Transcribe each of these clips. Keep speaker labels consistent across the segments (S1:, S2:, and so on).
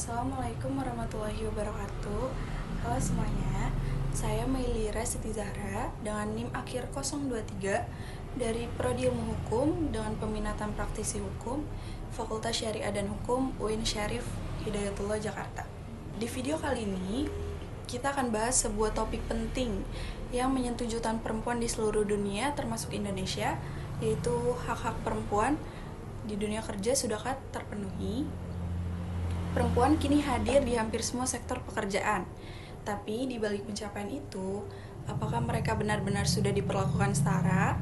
S1: Assalamualaikum warahmatullahi wabarakatuh. Halo semuanya, saya Mailira Siti Zahra dengan NIM akhir 023 dari Prodi Ilmu Hukum dengan peminatan praktisi hukum Fakultas Syariah dan Hukum UIN Syarif Hidayatullah Jakarta. Di video kali ini, kita akan bahas sebuah topik penting yang menyentuh jutaan perempuan di seluruh dunia termasuk Indonesia, yaitu hak-hak perempuan di dunia kerja sudahkah terpenuhi? Perempuan kini hadir di hampir semua sektor pekerjaan. Tapi di balik pencapaian itu, apakah mereka benar-benar sudah diperlakukan setara?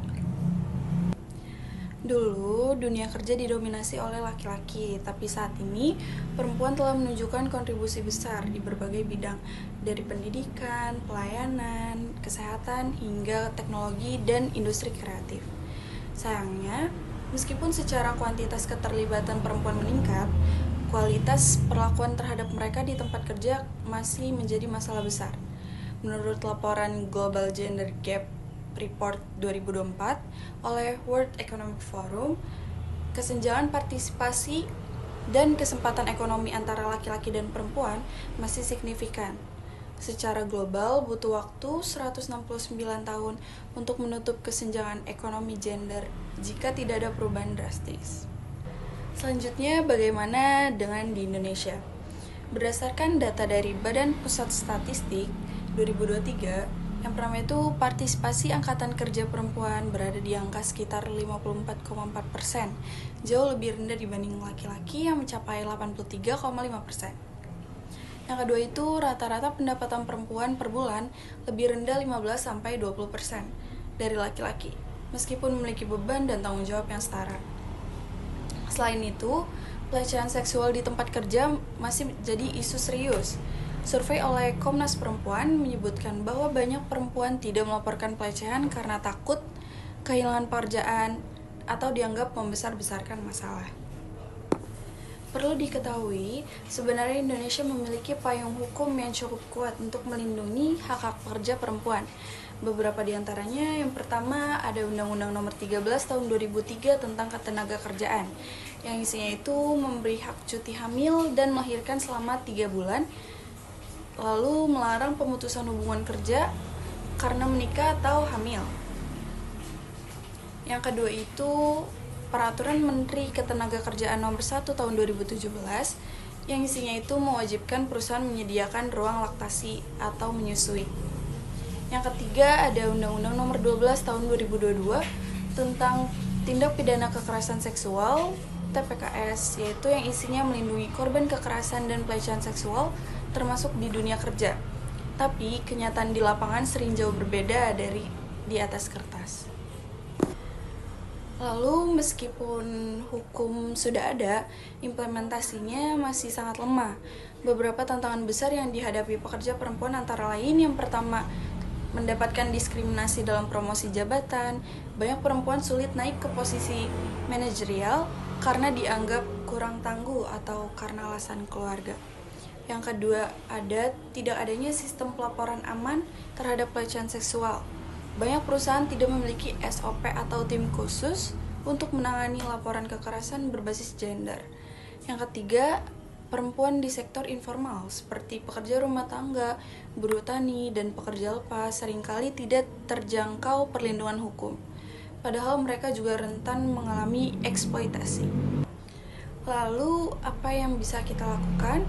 S1: Dulu, dunia kerja didominasi oleh laki-laki, tapi saat ini perempuan telah menunjukkan kontribusi besar di berbagai bidang, dari pendidikan, pelayanan, kesehatan, hingga teknologi dan industri kreatif. Sayangnya, meskipun secara kuantitas keterlibatan perempuan meningkat, kualitas perlakuan terhadap mereka di tempat kerja masih menjadi masalah besar. Menurut laporan Global Gender Gap Report 2024 oleh World Economic Forum, kesenjangan partisipasi dan kesempatan ekonomi antara laki-laki dan perempuan masih signifikan. Secara global butuh waktu 169 tahun untuk menutup kesenjangan ekonomi gender jika tidak ada perubahan drastis. Selanjutnya, bagaimana dengan di Indonesia? Berdasarkan data dari Badan Pusat Statistik 2023, yang pertama itu partisipasi angkatan kerja perempuan berada di angka sekitar 54,4%, jauh lebih rendah dibanding laki-laki yang mencapai 83,5%. Yang kedua itu rata-rata pendapatan perempuan per bulan lebih rendah 15-20% dari laki-laki, meskipun memiliki beban dan tanggung jawab yang setara. Selain itu, pelecehan seksual di tempat kerja masih jadi isu serius. Survei oleh Komnas Perempuan menyebutkan bahwa banyak perempuan tidak melaporkan pelecehan karena takut kehilangan pekerjaan atau dianggap membesar-besarkan masalah. Perlu diketahui, sebenarnya Indonesia memiliki payung hukum yang cukup kuat untuk melindungi hak-hak pekerja perempuan. Beberapa di antaranya, yang pertama ada Undang-Undang Nomor 13 Tahun 2003 tentang Ketenagakerjaan, yang isinya itu memberi hak cuti hamil dan melahirkan selama 3 bulan, lalu melarang pemutusan hubungan kerja karena menikah atau hamil. Yang kedua itu Peraturan Menteri Ketenagakerjaan Nomor 1 Tahun 2017, yang isinya itu mewajibkan perusahaan menyediakan ruang laktasi atau menyusui. Yang ketiga ada Undang-Undang Nomor 12 Tahun 2022 tentang Tindak Pidana Kekerasan Seksual (TPKS), yaitu yang isinya melindungi korban kekerasan dan pelecehan seksual termasuk di dunia kerja. Tapi kenyataan di lapangan sering jauh berbeda dari di atas kertas. Lalu meskipun hukum sudah ada, implementasinya masih sangat lemah. Beberapa tantangan besar yang dihadapi pekerja perempuan antara lain, yang pertama, mendapatkan diskriminasi dalam promosi jabatan. Banyak perempuan sulit naik ke posisi manajerial karena dianggap kurang tangguh atau karena alasan keluarga. Yang kedua, tidak adanya sistem pelaporan aman terhadap pelecehan seksual. Banyak perusahaan tidak memiliki SOP atau tim khusus untuk menangani laporan kekerasan berbasis gender. Yang ketiga, perempuan di sektor informal seperti pekerja rumah tangga, buruh tani, dan pekerja lepas seringkali tidak terjangkau perlindungan hukum. Padahal mereka juga rentan mengalami eksploitasi. Lalu, apa yang bisa kita lakukan?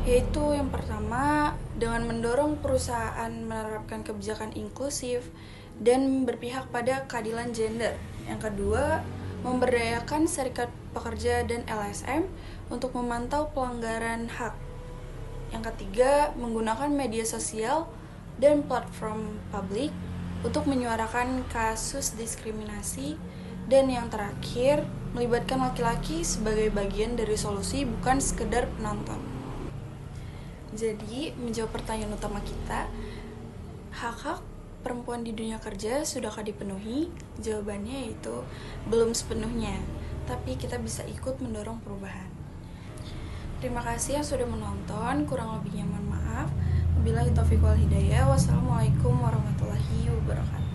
S1: Yaitu yang pertama, dengan mendorong perusahaan menerapkan kebijakan inklusif dan berpihak pada keadilan gender. Yang kedua, memberdayakan serikat pekerja dan LSM untuk memantau pelanggaran hak. Yang ketiga, menggunakan media sosial dan platform publik untuk menyuarakan kasus diskriminasi. Dan yang terakhir, melibatkan laki-laki sebagai bagian dari solusi, bukan sekedar penonton. Jadi, menjawab pertanyaan utama kita, hak-hak perempuan di dunia kerja sudahkah dipenuhi? Jawabannya yaitu belum sepenuhnya, tapi kita bisa ikut mendorong perubahan. Terima kasih yang sudah menonton, kurang lebihnya mohon maaf. Wabillahi taufiq wal hidayah. Wassalamualaikum warahmatullahi wabarakatuh.